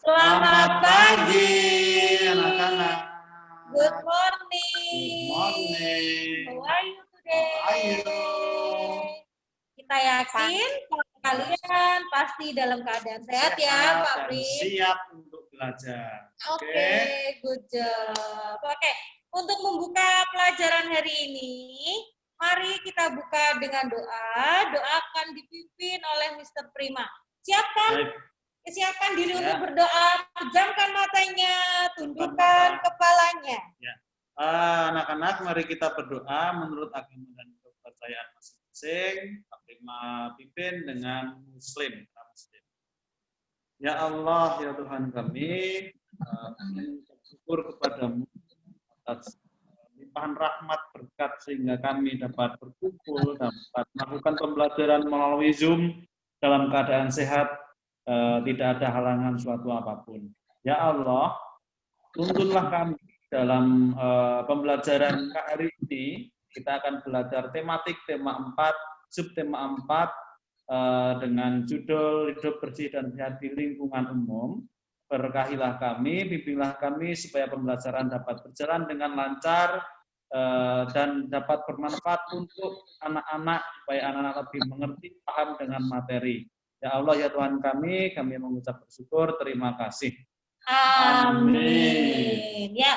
Selamat pagi anak-anak. Good morning. Good morning. How are you today? How are you? Kita yakin kalian pasti dalam keadaan sehat ya, Pak Dan Pri. siap untuk belajar. Oke, good job. Oke, untuk membuka pelajaran hari ini, mari kita buka dengan doa. Doa akan dipimpin oleh Mr. Prima. Siapkan? Baik. Siapkan diri Ya. untuk berdoa. Pejamkan matanya, tundukkan kepalanya. Ya. Anak-anak, mari kita berdoa menurut agama dan kepercayaan masing-masing. Pak Prima pimpin dengan Muslim. Ya Allah, ya Tuhan kami, bersyukur kepadamu atas limpahan rahmat berkat sehingga kami dapat berkumpul, dapat melakukan pembelajaran melalui Zoom dalam keadaan sehat, tidak ada halangan suatu apapun. Ya Allah, tuntunlah kami dalam pembelajaran hari ini. Kita akan belajar tematik tema 4, subtema 4, dengan judul hidup bersih dan sehat di lingkungan umum. Berkahilah kami, bimbinglah kami supaya pembelajaran dapat berjalan dengan lancar dan dapat bermanfaat untuk anak-anak, supaya anak-anak lebih mengerti, paham dengan materi. Ya Allah, ya Tuhan kami mengucap bersyukur, terima kasih. Amin. Ya,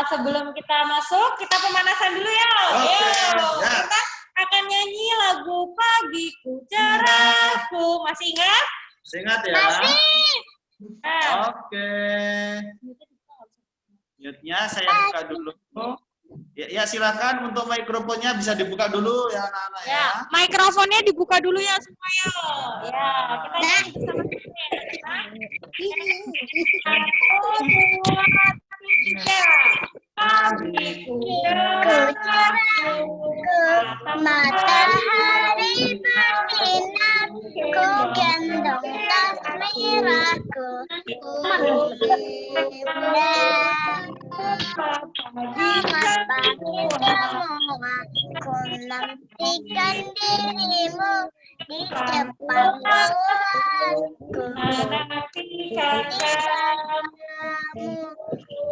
sebelum kita masuk, kita pemanasan dulu ya. Oke, ya. Kita akan nyanyi lagu Pagiku Cerahku. Masih ingat? Masih ingat ya? Masih. Oke. Mute-nya saya buka dulu. Ya, silakan untuk mikrofonnya bisa dibuka dulu ya anak-anak ya. Mikrofonnya dibuka dulu ya semuanya. Ya, kita nyanyi matahari bersinar, ku gendong tas merahku, selamat pagi semua, ku nantikan dirimu di depan ruanganku,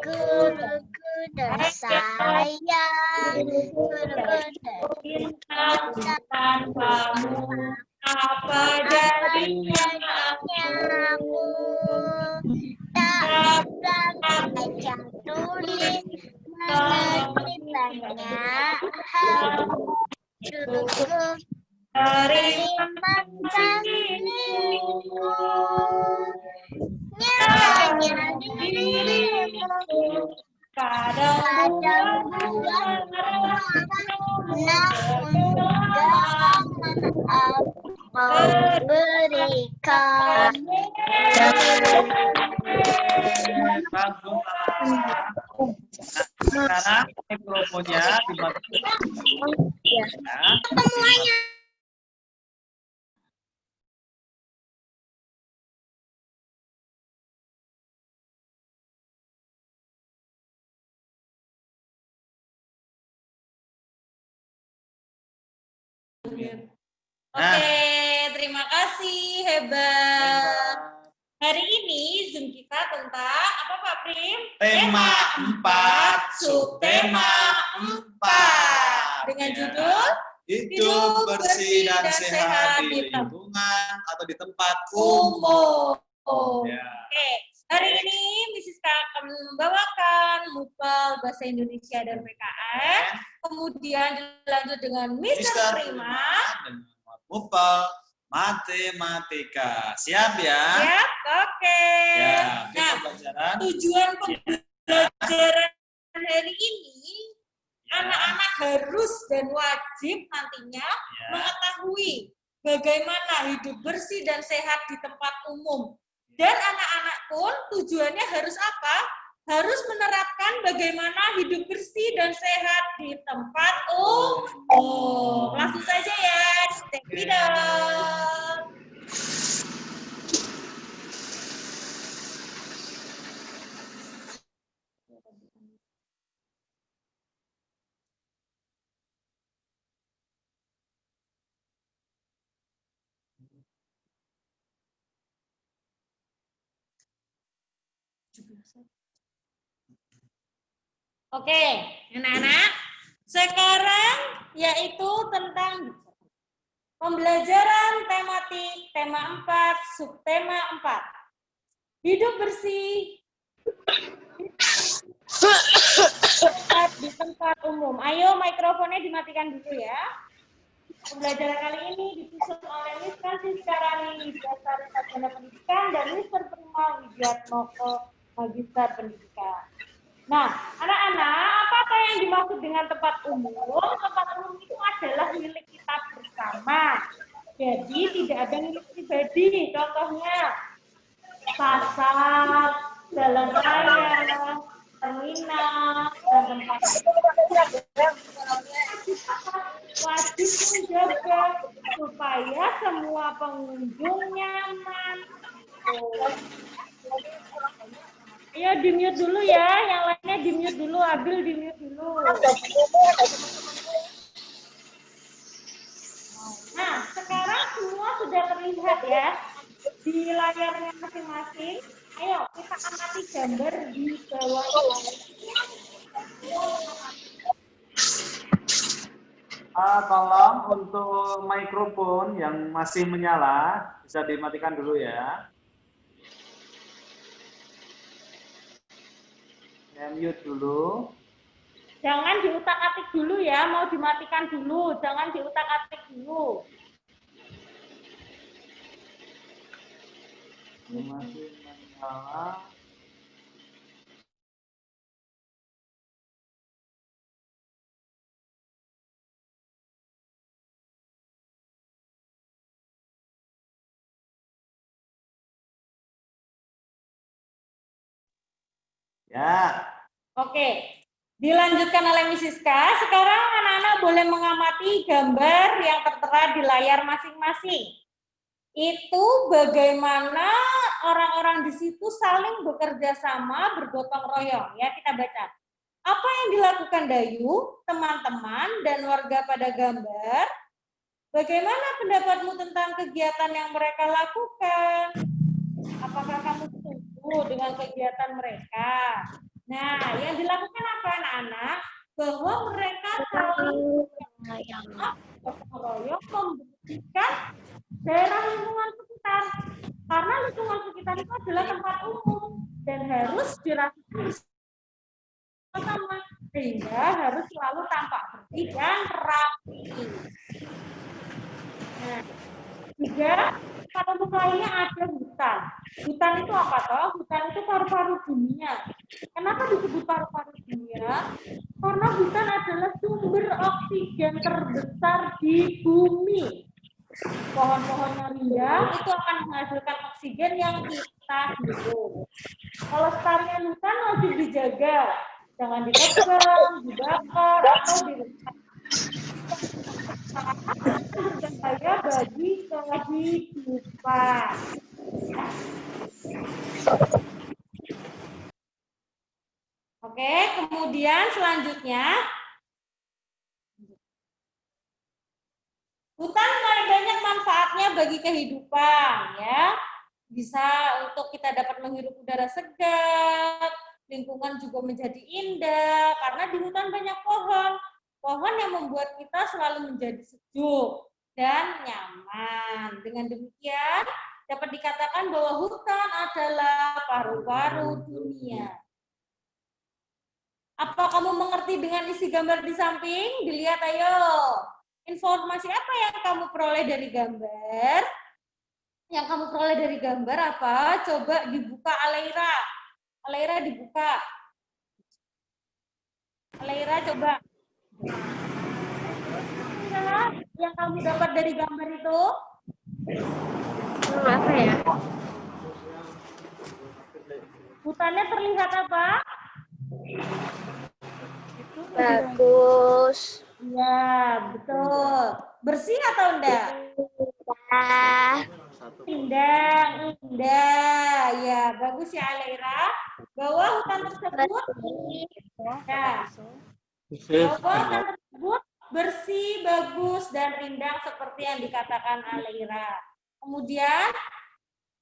guruku tersayang, guruku tanpamu apa jadinya aku, tak baca tulis mengerti banyak hal, cukup terima kasihku, nyatanya dirimu kadang buat namun maaf berikan. Sekarang mikrofonnya dimatikan. Semuanya. Oke, terima kasih, hebat. Hari ini Zoom kita tentang apa Pak Prim? Tema 4, subtema 4. Dengan judul Hidup bersih dan sehat di lingkungan atau di tempat umum. Ya. Oke, hari ini Mrs. K akan membawakan MUPEL Bahasa Indonesia dan PKN. Kemudian dilanjut dengan Mr. Prima. MUPEL Matematika. Siap ya? Siap, oke. Ya, nah, pembelajaran. Tujuan pembelajaran hari ini, anak-anak harus dan wajib nantinya mengetahui bagaimana hidup bersih dan sehat di tempat umum. Dan anak-anak pun tujuannya harus apa? Harus menerapkan bagaimana hidup bersih dan sehat di tempat umum. Langsung saja ya, take it up. Oke, anak-anak. Sekarang yaitu tentang pembelajaran tematik tema 4, subtema 4. Hidup bersih di tempat umum. Ayo mikrofonnya dimatikan dulu ya. Pembelajaran kali ini disusun oleh Miss Francis Karani, Dasar Sarjana Pendidikan, dan Mr. Prima Widiatmoko, Magister Pendidikan. Nah, anak-anak, apa yang dimaksud dengan tempat umum? Tempat umum itu adalah milik kita bersama. Jadi tidak ada milik pribadi. Contohnya pasar, jalan raya, terminal, dan tempat wajib menjaga supaya semua pengunjung nyaman. Ayo di-mute dulu ya, yang lainnya di-mute dulu, Abil di-mute dulu. Nah, sekarang semua sudah terlihat ya di layarnya masing-masing. Ayo kita amati gambar di bawah. Tolong untuk mikrofon yang masih menyala bisa dimatikan dulu ya. Ya, mute dulu. Jangan diutak-atik dulu ya, mau dimatikan dulu, jangan diutak-atik dulu. Masih menyala. Ya. Oke, dilanjutkan oleh Mrs. K. Sekarang anak-anak boleh mengamati gambar yang tertera di layar masing-masing. Itu bagaimana orang-orang di situ saling bekerja sama, bergotong royong. Ya, kita baca. Apa yang dilakukan Dayu, teman-teman, dan warga pada gambar? Bagaimana pendapatmu tentang kegiatan yang mereka lakukan? Apakah kamu setuju dengan kegiatan mereka? Nah, yang dilakukan apa anak-anak? Bahwa mereka saling gotong royong membersihkan daerah lingkungan sekitar. Karena lingkungan sekitar itu adalah tempat umum dan harus dirasakan bersama, sehingga harus selalu tampak bersih dan rapi. Nah, juga kalau lainnya ada hutan. Hutan itu apa toh? Hutan itu paru-paru dunia. Kenapa disebut paru-paru dunia? Karena hutan adalah sumber oksigen terbesar di bumi. Pohon-pohonnya rindang itu akan menghasilkan oksigen yang kita hirup. Kelestarian hutan wajib dijaga. Jangan ditebang, dibakar, atau dirusak. Berbahaya bagi kehidupan. Oke, kemudian selanjutnya hutan banyak manfaatnya bagi kehidupan, ya. Bisa untuk kita dapat menghirup udara segar, lingkungan juga menjadi indah karena di hutan banyak pohon. Pohon yang membuat kita selalu menjadi sejuk dan nyaman. Dengan demikian, dapat dikatakan bahwa hutan adalah paru-paru dunia. Apa kamu mengerti dengan isi gambar di samping? Dilihat ayo. Informasi apa yang kamu peroleh dari gambar? Yang kamu peroleh dari gambar apa? Coba dibuka Aleira. Aleira dibuka. Aleira coba. Yang kamu dapat dari gambar itu? Apa ya? Hutannya terlihat apa? Bagus. Ya, betul. Bersih atau enggak? Indah, indah. Ya, bagus ya Aleira. Bahwa hutan tersebut bersih, bagus, dan rindang seperti yang dikatakan Aleira. Kemudian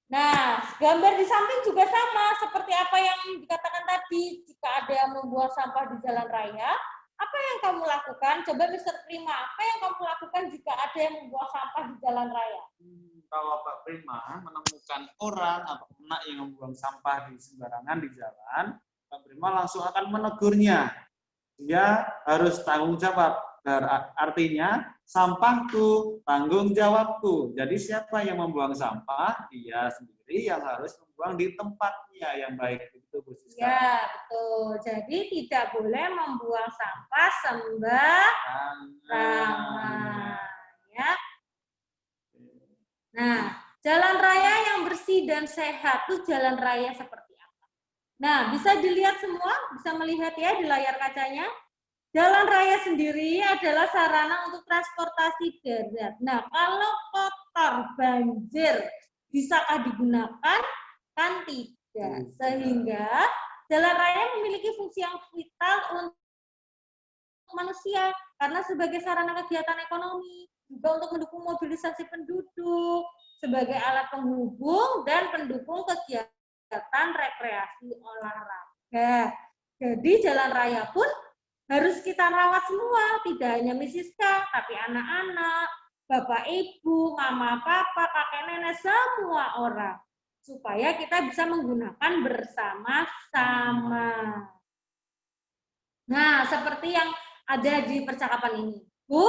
Nah, gambar di samping juga sama seperti apa yang dikatakan tadi. Jika ada yang membuang sampah di jalan raya, apa yang kamu lakukan? Coba Mr. Prima, apa yang kamu lakukan jika ada yang membuang sampah di jalan raya? Kalau Pak Prima menemukan orang atau anak yang membuang sampah di sembarangan di jalan, Pak Prima langsung akan menegurnya. Dia harus tanggung jawab. Artinya, sampahku, tanggung jawabku. Jadi siapa yang membuang sampah, dia sendiri yang harus membuang di tempatnya yang baik. Itu Bu Siska. Ya, betul. Jadi tidak boleh membuang sampah sembarangan. Ya. Nah, jalan raya yang bersih dan sehat itu jalan raya seperti apa? Nah, bisa dilihat semua, bisa melihat ya di layar kacanya. Jalan raya sendiri adalah sarana untuk transportasi darat. Nah, kalau kotor, banjir, bisakah digunakan? Kan tidak. Sehingga jalan raya memiliki fungsi yang vital untuk manusia karena sebagai sarana kegiatan ekonomi, juga untuk mendukung mobilisasi penduduk, sebagai alat penghubung dan pendukung kegiatan rekreasi olahraga. Jadi jalan raya pun harus kita rawat semua, tidak hanya Misiska, tapi anak-anak, bapak ibu, mama papa, kakek nenek, semua orang. Supaya kita bisa menggunakan bersama-sama. Nah, seperti yang ada di percakapan ini. Bu,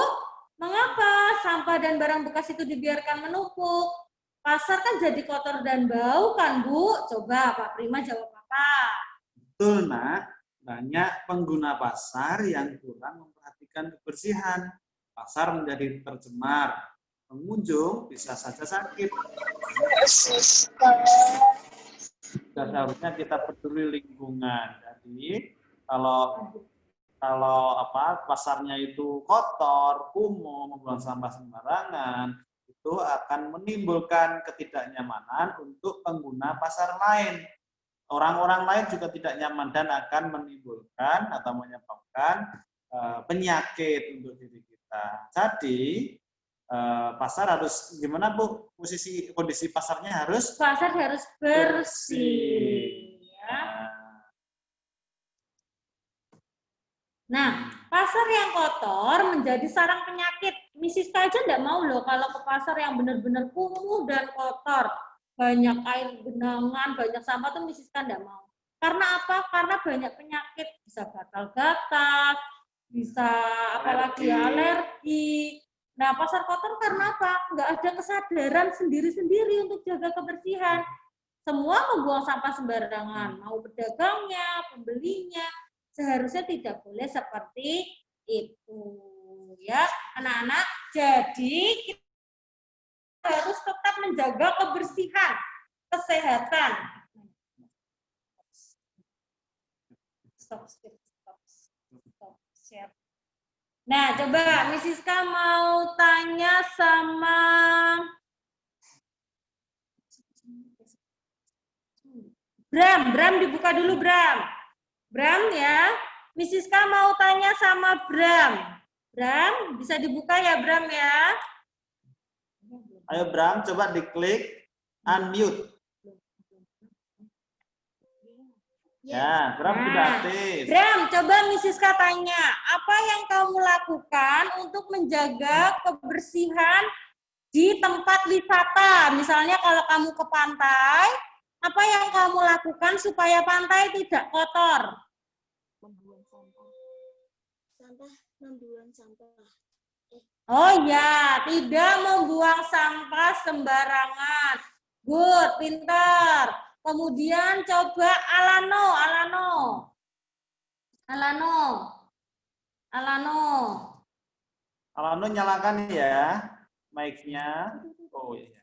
mengapa sampah dan barang bekas itu dibiarkan menumpuk? Pasar kan jadi kotor dan bau kan, Bu? Coba Pak Prima jawab apa? Betul, Nak. Banyak pengguna pasar yang kurang memperhatikan kebersihan. Pasar menjadi tercemar. Pengunjung bisa saja sakit. Seharusnya kita peduli lingkungan. Jadi kalau pasarnya itu kotor, kumuh, membuang sampah sembarangan, itu akan menimbulkan ketidaknyamanan untuk pengguna pasar lain. Orang-orang lain juga tidak nyaman dan akan menimbulkan atau menyebabkan penyakit untuk diri kita. Jadi pasar harus gimana Bu? Kondisi pasarnya harus pasar harus bersih. Ya. Nah, pasar yang kotor menjadi sarang penyakit. Misiska aja enggak mau loh kalau ke pasar yang benar-benar kumuh dan kotor. Banyak air genangan, banyak sampah tuh Misiska enggak mau. Karena apa? Karena banyak penyakit, bisa gatal-gatal, bisa apalagi alergi. Nah, pasar kotor karena apa? Enggak ada kesadaran sendiri-sendiri untuk jaga kebersihan. Semua membuang sampah sembarangan, mau pedagangnya, pembelinya, seharusnya tidak boleh seperti itu. Ya, anak-anak, jadi kita harus tetap menjaga kebersihan, kesehatan. Stop. Nah, coba Misiska mau tanya sama Bram dibuka dulu Bram ya. Misiska mau tanya sama Bram, bisa dibuka ya Bram ya? Ayo Bram, coba diklik unmute. Ya, Bram sudah aktif. Bram, coba Misiska tanya, apa yang kamu lakukan untuk menjaga kebersihan di tempat wisata? Misalnya kalau kamu ke pantai, apa yang kamu lakukan supaya pantai tidak kotor? Membuang sampah. Membuang sampah. Oh ya, tidak membuang sampah sembarangan. Good, pintar. Kemudian coba Alano, nyalakan ya mic-nya. Oh iya.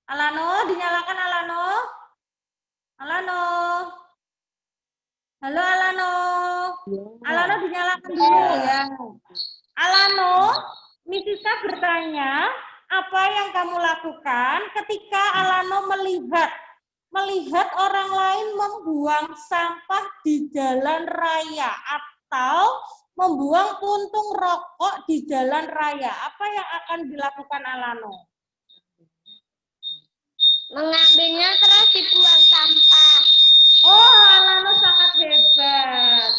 Alano, dinyalakan Alano. Halo Alano. Alano dinyalakan dulu ya. Alano, Misiska bertanya, apa yang kamu lakukan ketika Alano melihat orang lain membuang sampah di jalan raya atau membuang puntung rokok di jalan raya? Apa yang akan dilakukan Alano? Mengambilnya terus dibuang sampah. Oh, Alano sangat hebat.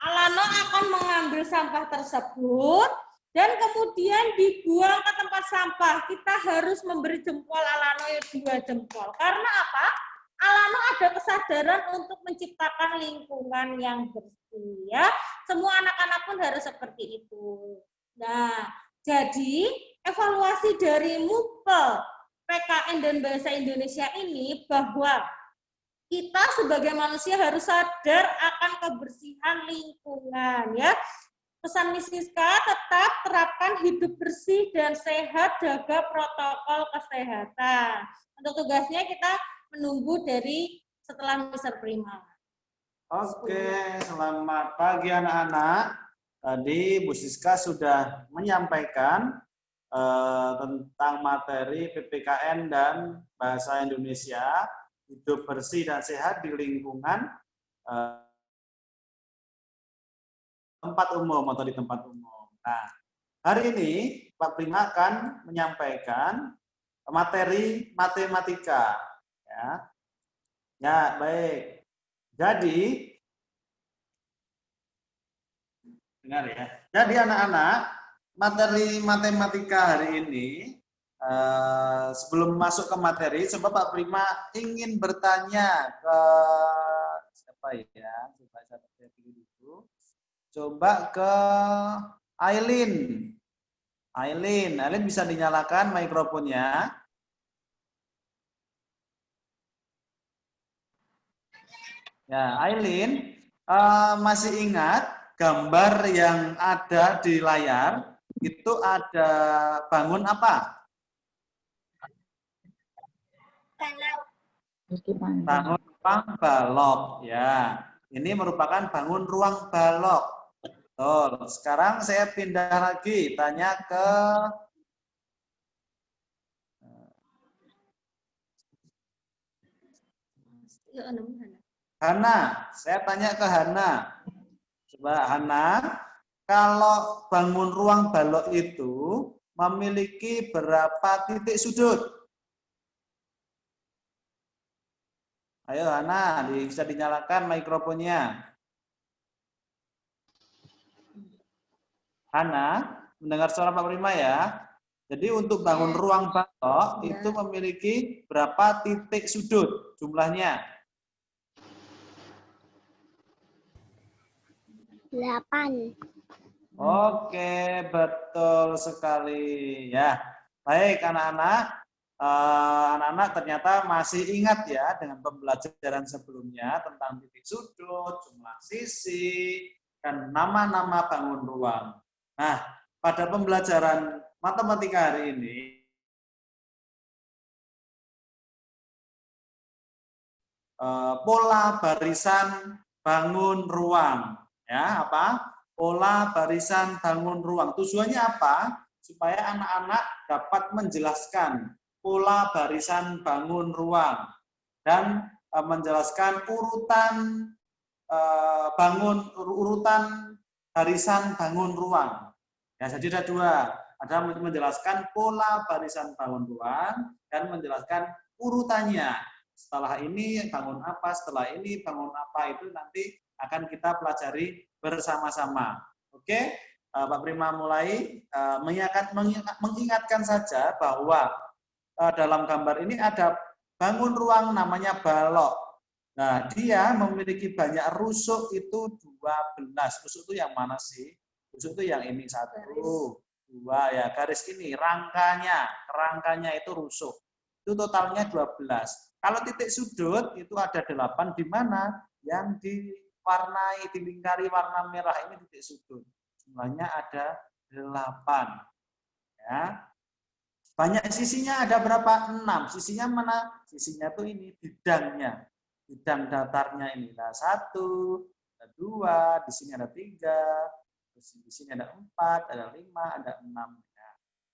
Alano akan mengambil sampah tersebut dan kemudian dibuang ke tempat sampah. Kita harus memberi jempol Alano 2 jempol. Karena apa? Alano ada kesadaran untuk menciptakan lingkungan yang bersih, ya. Semua anak-anak pun harus seperti itu. Nah, jadi evaluasi dari MUPEL, PKN dan Bahasa Indonesia ini bahwa kita sebagai manusia harus sadar akan kebersihan lingkungan, ya. Pesan Miss Siska, tetap terapkan hidup bersih dan sehat, jaga protokol kesehatan. Untuk tugasnya kita menunggu dari setelah Mr. Prima. Oke, selamat pagi anak-anak. Tadi Bu Siska sudah menyampaikan tentang materi PPKN dan Bahasa Indonesia, hidup bersih dan sehat di lingkungan tempat umum atau di tempat umum. Nah, hari ini Pak Prima akan menyampaikan materi matematika. Ya, baik. Jadi, dengar ya. Jadi anak-anak, materi matematika hari ini, sebelum masuk ke materi, coba Pak Prima ingin bertanya ke siapa ya? Coba saya pilih dulu. Coba ke Aileen. Aileen bisa dinyalakan mikrofonnya. Ya, Aileen, masih ingat gambar yang ada di layar? Itu ada bangun apa? Bangun ruang balok. Ya, ini merupakan bangun ruang balok. Betul. Sekarang saya pindah lagi, tanya ke Hana. Saya tanya ke Hana. Coba Hana, kalau bangun ruang balok itu memiliki berapa titik sudut? Ayo Hana, bisa dinyalakan mikrofonnya. Hana, mendengar suara Pak Prima ya. Jadi untuk bangun ruang balok itu memiliki berapa titik sudut jumlahnya? 8. Oke, betul sekali ya. Baik anak-anak, anak-anak ternyata masih ingat ya dengan pembelajaran sebelumnya tentang titik sudut, jumlah sisi, dan nama-nama bangun ruang. Nah, pada pembelajaran matematika hari ini, pola barisan bangun ruang. Ya, apa? Pola barisan bangun ruang. Tujuannya apa? Supaya anak-anak dapat menjelaskan pola barisan bangun ruang dan menjelaskan urutan barisan bangun ruang. Ya, jadi ada 2. Ada menjelaskan pola barisan bangun ruang dan menjelaskan urutannya. Setelah ini bangun apa, setelah ini bangun apa, itu nanti akan kita pelajari bersama-sama. Oke, Pak Prima mulai mengingatkan saja bahwa dalam gambar ini ada bangun ruang namanya balok. Nah, dia memiliki banyak rusuk itu 12. Rusuk itu yang mana sih? Rusuk itu yang ini 1, 2 ya, garis ini rangkanya itu rusuk. Itu totalnya 12. Kalau titik sudut itu ada 8, di mana yang diwarnai, dilingkari warna merah ini titik sudut. Jumlahnya ada 8. Ya. Banyak sisinya ada berapa? 6. Sisinya mana? Sisinya tuh ini bidangnya. Bidang datarnya ini ada 1, ada 2, di sini ada 3, di sini ada 4, ada 5, ada 6.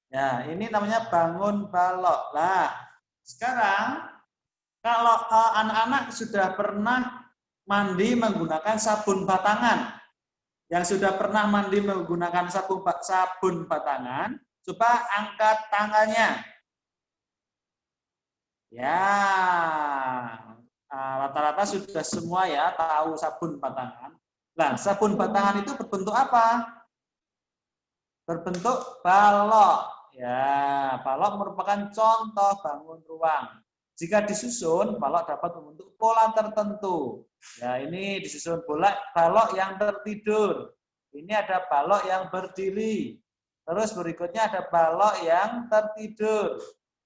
Ya, ini namanya bangun balok. Nah, sekarang kalau anak-anak sudah pernah mandi menggunakan sabun batangan, yang sudah pernah mandi menggunakan sabun batangan, Coba angkat tangannya. Ya, rata-rata sudah semua ya tahu sabun batangan. Nah, sabun batangan itu berbentuk apa? Berbentuk balok. Ya, balok merupakan contoh bangun ruang. Jika disusun, balok dapat membentuk pola tertentu. Ya, ini disusun balok yang tertidur. Ini ada balok yang berdiri. Terus berikutnya ada balok yang tertidur.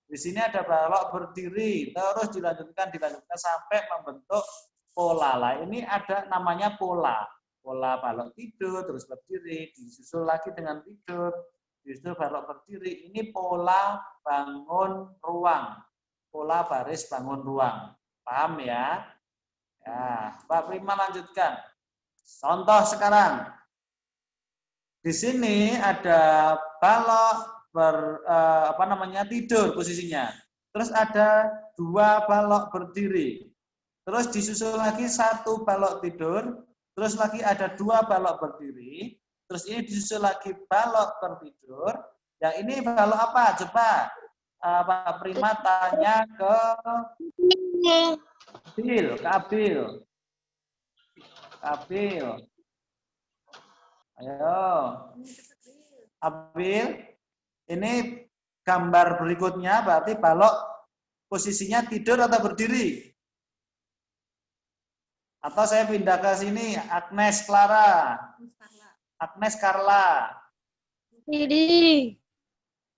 Di sini ada balok berdiri. Terus dilanjutkan sampai membentuk pola. Lah, ini ada namanya pola. Pola balok tidur, terus berdiri, disusul lagi dengan tidur, disusul balok berdiri. Ini pola bangun ruang. Pola baris bangun ruang. Paham ya? Ya, Pak Prima lanjutkan. Contoh sekarang. Di sini ada balok tidur posisinya. Terus ada 2 balok berdiri. Terus disusul lagi 1 balok tidur. Terus lagi ada 2 balok berdiri. Terus ini disusul lagi balok tertidur. Yang ini balok apa? Coba Pak Prima tanya ke Abil. Ayo. Abil. Ini gambar berikutnya berarti balok posisinya tidur atau berdiri? Atau saya pindah ke sini, Agnes Clara. Agnes Carla. Diri.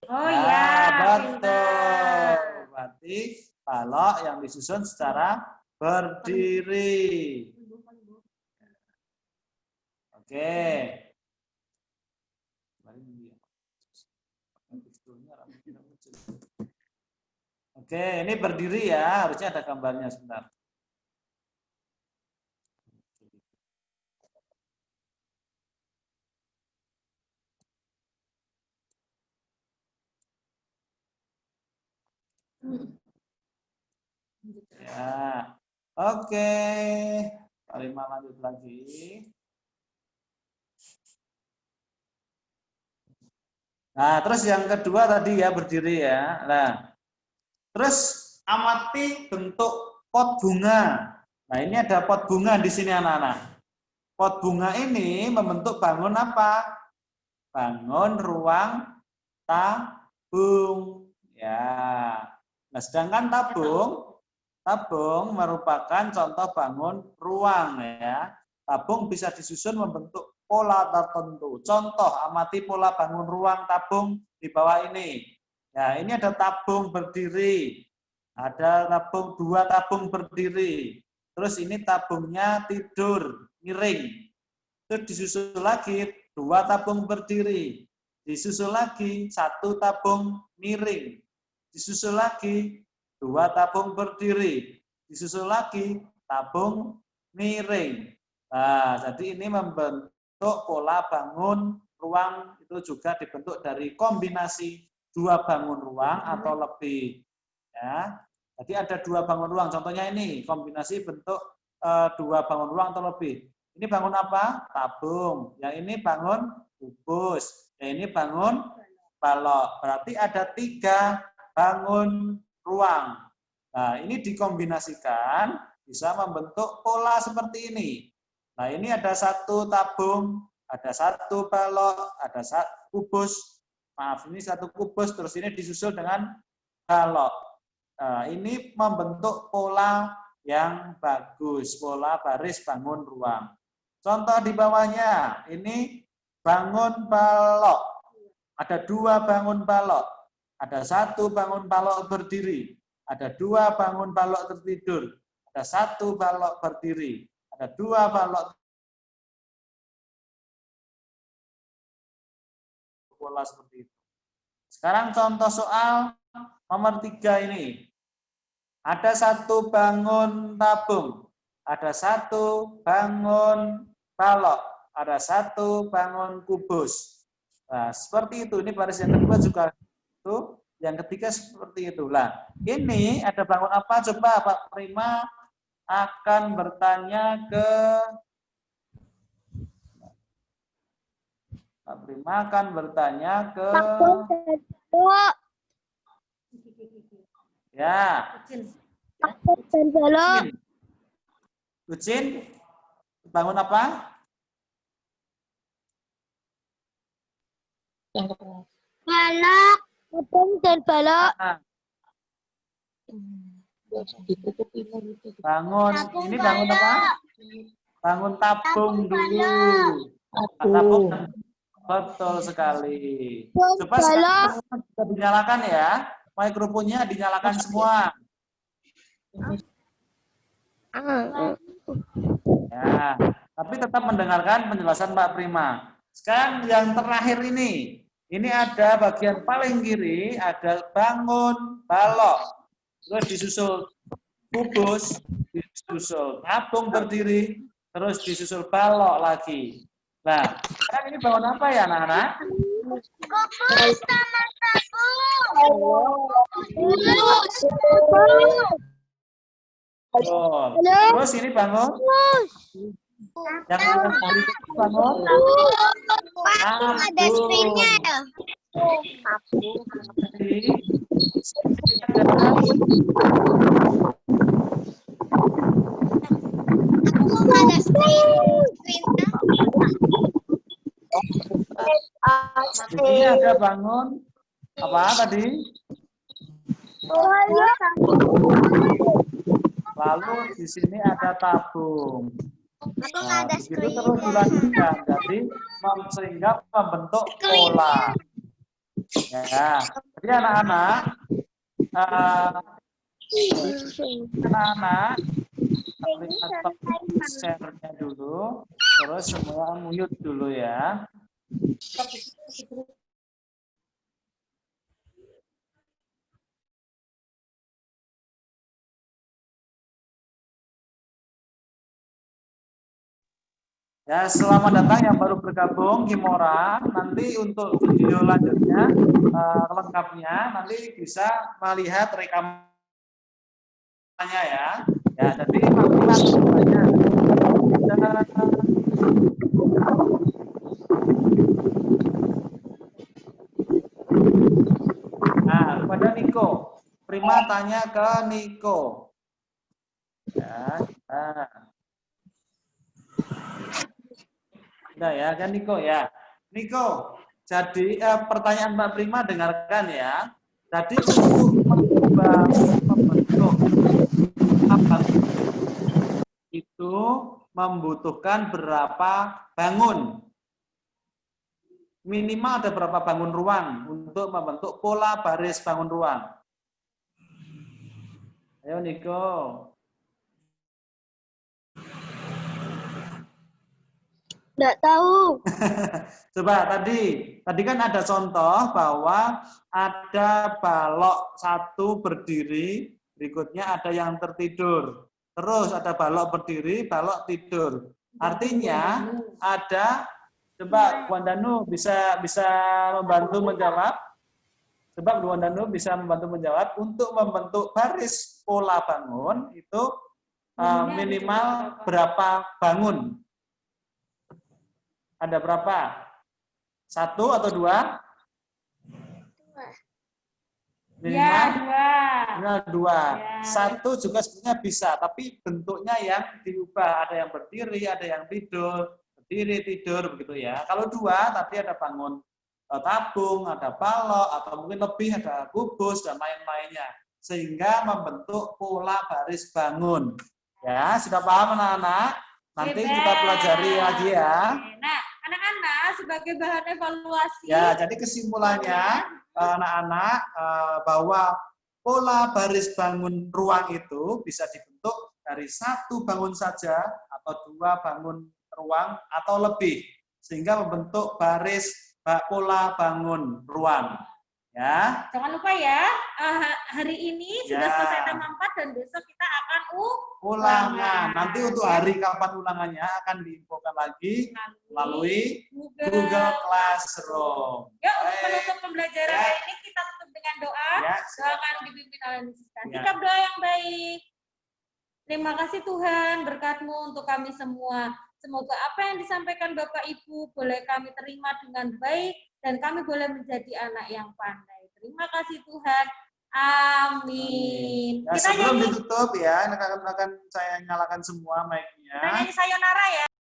Oh Nah, ya, betul. Berarti balok yang disusun secara berdiri. Oke. Oke, ini berdiri ya, harusnya ada gambarnya sebentar. Ya, oke. Kalimat lanjut lagi. Nah, terus yang kedua tadi ya berdiri ya. Nah, terus amati bentuk pot bunga. Nah, ini ada pot bunga di sini anak-anak. Pot bunga ini membentuk bangun apa? Bangun ruang tabung. Ya. Nah, sedangkan tabung merupakan contoh bangun ruang ya. Tabung bisa disusun membentuk pola tertentu. Contoh, amati pola bangun ruang tabung di bawah ini. Ya, ini ada tabung berdiri. Ada tabung 2 tabung berdiri. Terus ini tabungnya tidur, miring. Terus disusul lagi 2 tabung berdiri. Disusul lagi 1 tabung miring. Disusul lagi 2 tabung berdiri. Disusul lagi tabung miring. Nah, jadi ini membentuk pola bangun ruang itu juga dibentuk dari kombinasi 2 bangun ruang atau lebih. Ya, jadi ada 2 bangun ruang. Contohnya ini kombinasi bentuk 2 bangun ruang atau lebih. Ini bangun apa? Tabung. Yang ini bangun kubus. Yang ini bangun balok. Berarti ada 3 bangun ruang. Nah, ini dikombinasikan bisa membentuk pola seperti ini. Nah, ini ada 1 tabung, ada 1 balok, ada 1 kubus. Maaf, ini 1 kubus, terus ini disusul dengan balok. Nah, ini membentuk pola yang bagus, pola baris bangun ruang. Contoh di bawahnya, ini bangun balok. Ada 2 bangun balok. Ada 1 bangun balok berdiri. Ada 2 bangun balok tertidur. Ada 1 balok berdiri. Ada 2 balok pola seperti itu. Sekarang contoh soal nomor 3 ini. Ada 1 bangun tabung. Ada 1 bangun balok. Ada 1 bangun kubus. Nah, seperti itu. Ini baris yang kedua juga itu. Yang ketiga seperti itulah. Ini ada bangun apa? Coba Pak Prima akan bertanya ke Pak Prima akan bertanya ke Ya. Dan balok. Ucin, bangun apa? Balok. Abang dan balok. Bangun. Tabung Ini bangun apa? balok. Bangun tabung dulu. Tabung. Betul sekali. Coba sekarang bisa dinyalakan ya. Mikrofonnya dinyalakan semua. Ya, tapi tetap mendengarkan penjelasan Mbak Prima. Sekarang yang terakhir ini ada bagian paling kiri, ada bangun, balok, terus disusul kubus, disusul tabung berdiri, terus disusul balok lagi. Nah, sekarang ini bangun apa ya anak-anak? Kubus sama tabung. Oh. Terus ini bangun. Yang berikutnya bangun. Tabung ada springnya ya. Tabung ada springnya. Ini ada bangun. Apa tadi? Lalu di sini ada tabung. Nah, begitu terus dilanjutkan. Jadi sehingga membentuk pola. Ya. Jadi anak-anak, share-nya dulu, terus semua mute dulu ya. Ya, selamat datang yang baru bergabung Kimora. Nanti untuk video lanjutnya lengkapnya nanti bisa melihat rekamannya ya. Ya, jadi maklumatnya. Nah, kepada Niko. Prima tanya ke Niko. Ya, Udah ya, kan Niko ya. Niko, jadi pertanyaan Mbak Prima dengarkan ya. Jadi untuk membentuk apa itu membutuhkan berapa bangun? Minimal ada berapa bangun ruang untuk membentuk pola baris bangun ruang? Ayo Niko. Nggak tahu. Coba tadi kan ada contoh bahwa ada balok satu berdiri, berikutnya ada yang tertidur. Terus ada balok berdiri, balok tidur. Artinya ada, coba Bu Danu bisa membantu menjawab. Coba Bu Danu bisa membantu menjawab untuk membentuk baris pola bangun itu minimal berapa bangun? Ada berapa? Satu atau dua? Minimal dua. Ya. Satu juga sebenarnya bisa, tapi bentuknya yang diubah. Ada yang berdiri, ada yang tidur, berdiri, tidur, begitu ya. Kalau dua, tadi ada bangun tabung, ada balok, atau mungkin lebih ada kubus dan lain-lainnya, sehingga membentuk pola baris bangun. Ya, sudah paham anak-anak? Nanti kita pelajari lagi ya. Nah, anak-anak sebagai bahan evaluasi. Ya, jadi kesimpulannya anak-anak bahwa pola baris bangun ruang itu bisa dibentuk dari satu bangun saja atau dua bangun ruang atau lebih sehingga membentuk baris pola bangun ruang. Ya. Jangan lupa ya, hari ini sudah selesai tema 4 dan besok kita akan ulangan. Nanti untuk hari kapan ulangannya akan diinfokan lagi melalui Google Classroom. Yuk, penutup pembelajaran hari ini kita tutup dengan doa. Doa akan dipimpin oleh Mrs. Sikap doa yang baik. Terima kasih Tuhan, berkat-Mu untuk kami semua. Semoga apa yang disampaikan Bapak Ibu boleh kami terima dengan baik dan kami boleh menjadi anak yang pandai. Terima kasih Tuhan. Amin. Ya, Kita sebelum nyanyi, ditutup ya, akan saya nyalakan semua mic-nya. kita nyanyi sayonara ya.